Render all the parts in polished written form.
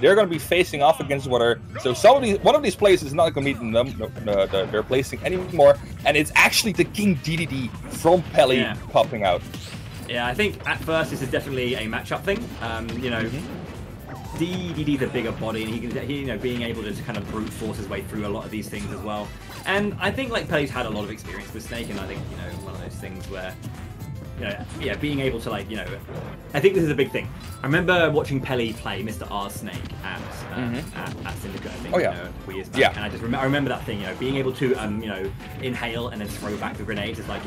they're going to be facing off against one another. So one of these players is not going to meet their placing anymore, and it's actually the King Dedede from Peli popping out. Yeah, I think at first this is definitely a matchup thing. You know, Dedede's a bigger body, and he can, being able to kind of brute force his way through a lot of these things as well. And I think like Peli's had a lot of experience with Snake, and I think one of those things where. Being able to I think this is a big thing. I remember watching Peli play Mr. R's Snake at Syndicate, I think, a couple years back. And I remember that thing, being able to inhale and then throw back the grenades is like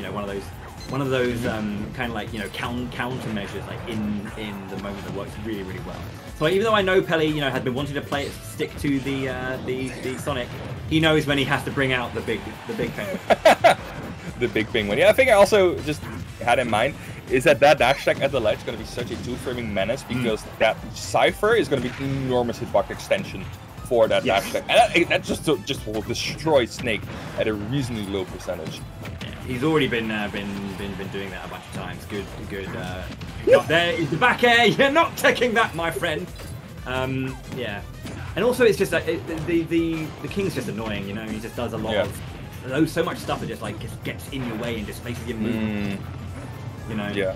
one of those kind of like countermeasures like in the moment that works really, really well. So even though I know Peli had been wanting to stick to the Sonic, he knows when he has to bring out the big penguin. The big penguin. Yeah, I think I also just had in mind is that dash attack at the ledge is going to be such a two-framing menace because that Cypher is going to be an enormous hitbox extension for that dash attack. And that just will destroy Snake at a reasonably low percentage. Yeah, he's already been doing that a bunch of times. Good. There is the back air. You're not taking that, my friend. Yeah. And also, it's just like the King's just annoying. He just does a lot of so much stuff that just gets in your way and just makes you move. Yeah.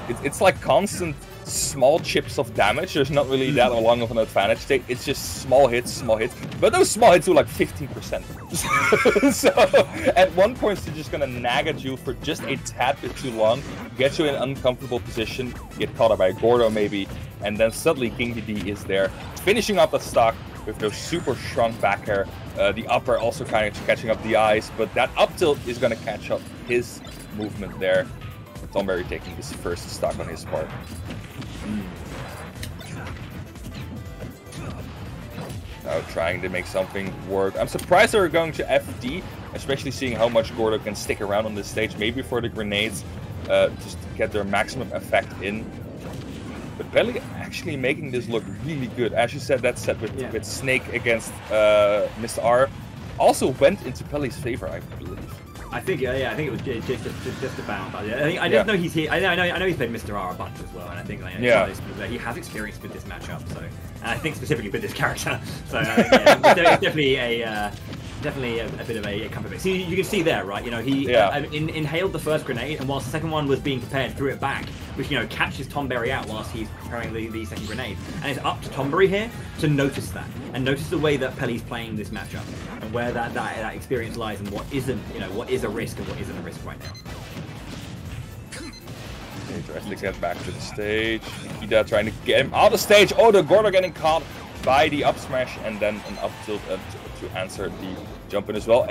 It's like constant small chips of damage. There's not really that long of an advantage take. It's just small hits. But those small hits do like 15%. So at one point, they're just gonna nag at you for just a tad bit too long, get you in an uncomfortable position, get caught up by a Gordo maybe, and then suddenly King Dedede is there, finishing up the stock with those super strong back air. The upper also kind of catching up the eyes, but that up tilt is gonna catch up his movement there. Tomberry taking this first stock on his part. Now trying to make something work. I'm surprised they were going to FD, especially seeing how much Gordo can stick around on this stage, maybe for the grenades, just to get their maximum effect in. But Peli actually making this look really good. As you said, that set with Snake against Mr. R also went into Peli's favor, I believe. I think I think it was just about. I just know he's here. I know he's played Mr. R a bunch as well, and I think he has experience with this matchup. So, and I think specifically with this character. So it's definitely a bit of a comfort bit. So you can see there, right? He inhaled the first grenade, and whilst the second one was being prepared, threw it back, which catches Tomberry out whilst he's preparing the second grenade. And it's up to Tomberry here to notice that, and notice the way that Peli's playing this matchup, and where that experience lies, and what isn't, what is a risk and what isn't a risk right now. He tries to get back to the stage. Nikita trying to get him out of stage. Oh, the Gordo getting caught by the up smash, and then an up tilt to answer the jump in as well.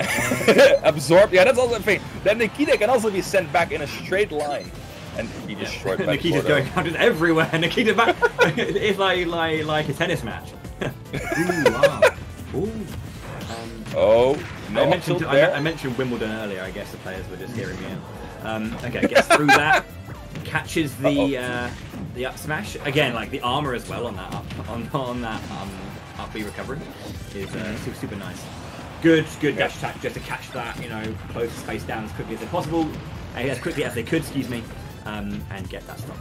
Absorbed. Yeah, that's also a thing. Then Nikita can also be sent back in a straight line and be destroyed by Nikita's Gordo. going out just everywhere. Nikita back. It's like a tennis match. Ooh, wow. Ooh. Oh, no. I mentioned Wimbledon earlier. I guess the players were just hearing me in. Okay, gets through that. Catches the up smash again, like the armor as well on that up B recovery is super nice. Good dash attack just to catch that, close the space down as quickly as possible, as quickly as they could, excuse me, and get that stop.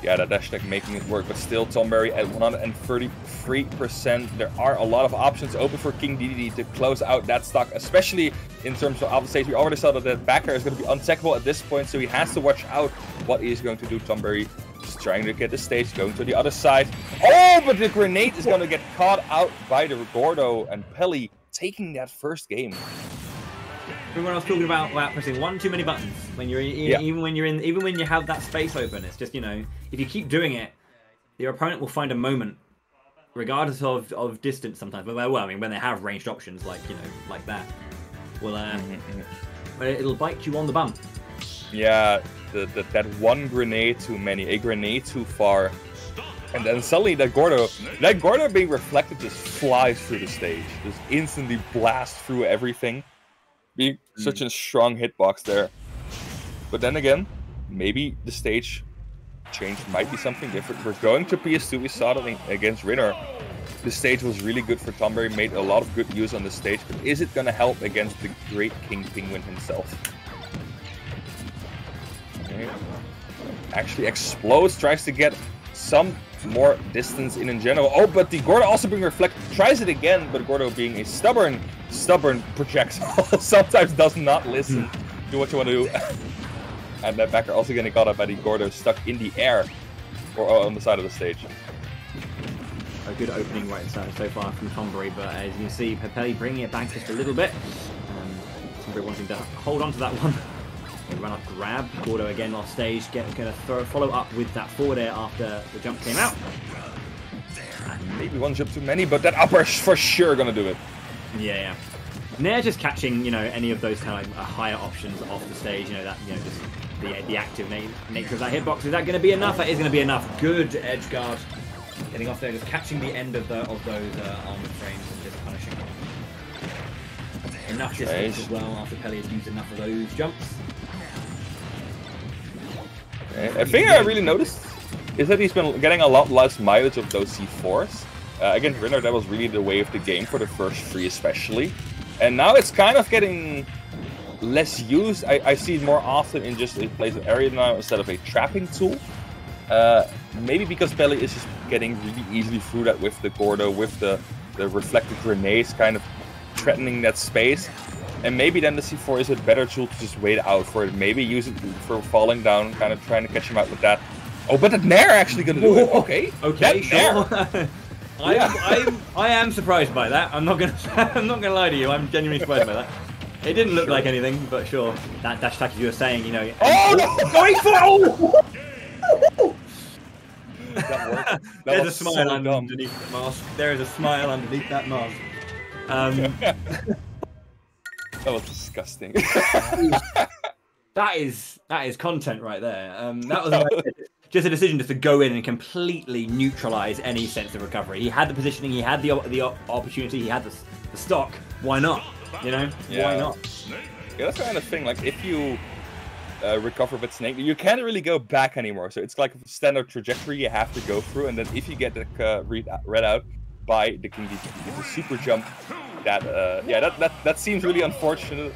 Yeah, that dash attack making it work, but still Tomberry at 133%. There are a lot of options open for King Dedede to close out that stock, especially in terms of the stage. We already saw that the back air is going to be untackable at this point, so he has to watch out what he's going to do. Tomberry just trying to get the stage, going to the other side. Oh, but the grenade is going to get caught out by the Gordo, and Peli taking that first game. Remember when I was talking about pressing one too many buttons when you're even when you have that space open? It's just if you keep doing it, your opponent will find a moment, regardless of distance. Sometimes, well, I mean, when they have ranged options like like that, it'll bite you on the bum. Yeah, that one grenade too many, a grenade too far, and then suddenly that Gordo being reflected just flies through the stage, just instantly blasts through everything. Being such a strong hitbox there. But then again, maybe the stage change might be something different. We're going to PS2, we saw that against Rinner. The stage was really good for Tomberry, made a lot of good use on the stage, but is it going to help against the great King Penguin himself? Okay. Actually explodes, tries to get some more distance in general. Oh, but the Gordo also being Reflect, tries it again, but Gordo being a stubborn projectile, sometimes does not listen to what you want to do. And that backer also getting caught up by the Gordo stuck in the air, or on the side of the stage. A good opening right inside so far from Tomberry, but as you can see, Peli bringing it back just a little bit. Tomberry wanting to hold on to that one. They run up, grab. Gordo again off stage, going to follow up with that forward air after the jump came out. And maybe one jump too many, but that upper is for sure going to do it. Yeah. Nair just catching, any of those kind of higher options off the stage, just the active nature of that hitbox. Is that going to be enough? That is going to be enough. Good edge guard. Getting off there, just catching the end of those armored frames and just punishing them. Enough distance as well after Peli has used enough of those jumps. A thing I really noticed is that he's been getting a lot less mileage of those C4s. Again, Rinner, that was really the way of the game for the first 3 especially. And now it's kind of getting less used. I see it more often in just a place of area now instead of a trapping tool. Maybe because Peli is just getting really easily through that with the Gordo, with the reflected grenades kind of threatening that space. And maybe then the C4 is a better tool to just wait out for it. Maybe use it for falling down, kind of trying to catch him out with that. Oh, but the Nair actually going to do it. Okay, sure. I am surprised by that. I'm not gonna lie to you. I'm genuinely surprised by that. It didn't look like anything, but sure. That dash attack, as you were saying, Oh no! Going for That worked. There's a smile underneath the mask. There is a smile underneath that mask. That was disgusting. that is content right there. That was just a decision just to go in and completely neutralize any sense of recovery. He had the positioning, he had the opportunity, he had the stock. Why not? Yeah. Why not? Yeah, that's the kind of thing. Like if you recover with Snake, you can't really go back anymore. So it's like a standard trajectory you have to go through, and then if you get read out by the King DD, you get a super jump. That seems really unfortunate,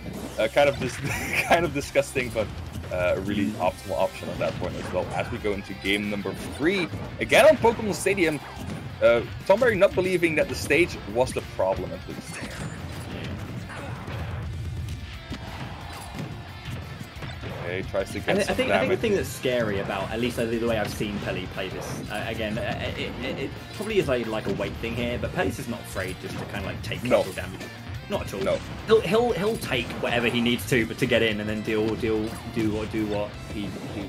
kind of disgusting, but a really optimal option at that point as well. As we go into game number 3, again on Pokemon Stadium, Tomberry not believing that the stage was the problem at least. Okay, tries to get some damage. I think the thing that's scary about, at least the way I've seen Peli play this, again, it probably is like a weight thing here, but Peli's just not afraid just to kind of like take collateral damage. Not at all. No. He'll take whatever he needs to, but to get in and then do what he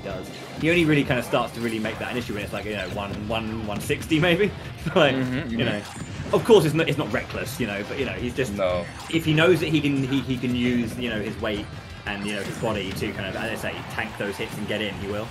does. He only really kind of starts to really make that an issue when it's like 160 maybe. Like of course it's not reckless, but he's just if he knows that he can use his weight and his body to kind of, as I say, tank those hits and get in, he will.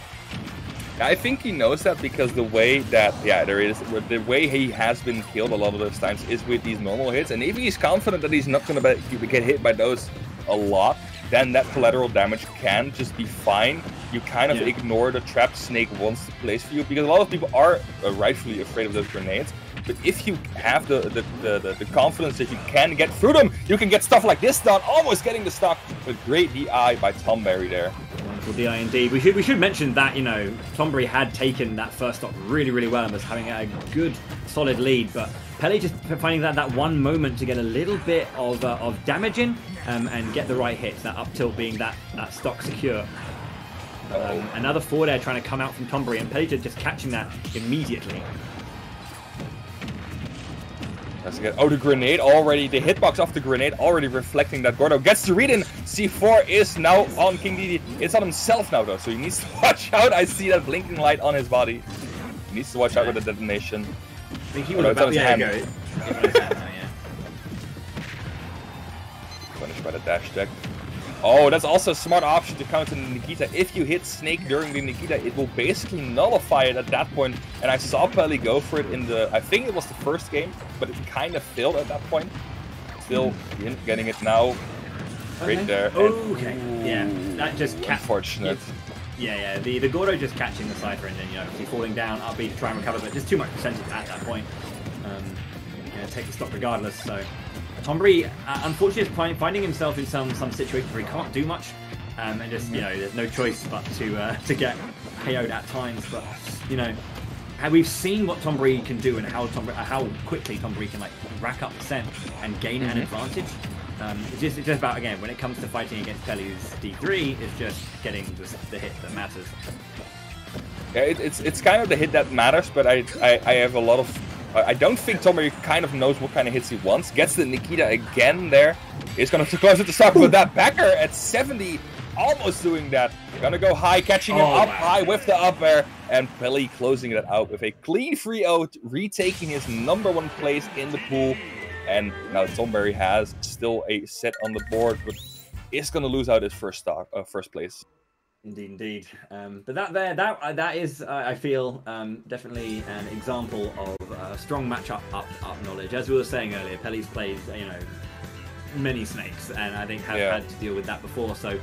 I think he knows that because the way that the way he has been killed a lot of those times is with these normal hits, and if he's confident that he's not going to get hit by those a lot, then that collateral damage can just be fine. You kind of ignore the trap Snake wants to place for you, because a lot of people are rightfully afraid of those grenades. But if you have the confidence that you can get through them, you can get stuff like this done, almost getting the stock with great DI by Tomberry there. Wonderful DI indeed. We should mention that Tomberry had taken that first stock really, really well and was having a good, solid lead. But Peli just finding that one moment to get a little bit of damage in and get the right hits. That up tilt being that stock secure. Another forward air trying to come out from Tomberry, and Peli just catching that immediately. The grenade already, the hitbox of the grenade already reflecting that Gordo gets the read in. C4 is now on King DD. It's on himself now though, so he needs to watch out. I see that blinking light on his body. He needs to watch out with the detonation. I think he was about to go. Punished by the dash deck. Oh, that's also a smart option to counter the Nikita. If you hit Snake during the Nikita, it will basically nullify it at that point. And I saw Peli go for it in I think it was the first game, but it kind of failed at that point. Still getting it now. Right there. Okay. Yeah, that just unfortunate. Yeah. The Gordo just catching the Cypher and then obviously falling down, upbeat to try and recover, but just too much percentage at that point. Take the stock regardless. So Tomberry, unfortunately, is finding himself in some situations where he can't do much, and just there's no choice but to get KO'd at times. But we've seen what Tomberry can do and how quickly Tomberry can like rack up percent and gain an advantage. It's just about, again, when it comes to fighting against Peli's D3, it's just getting the hit that matters. Yeah, it's kind of the hit that matters, but I have a lot of... I don't think Tomberry kind of knows what kind of hits he wants. Gets the Nikita again there. He's going to close it to stock with that backer at 70. Almost doing that. Gonna go high, catching him up high with the up air. And Peli closing it out with a clean 3-0, retaking his #1 place in the pool. And now Tomberry has still a set on the board, but is going to lose out his first place. Indeed. But that is, I feel, definitely an example of strong matchup up knowledge. As we were saying earlier, Peli's played, many snakes, and I think has had to deal with that before. So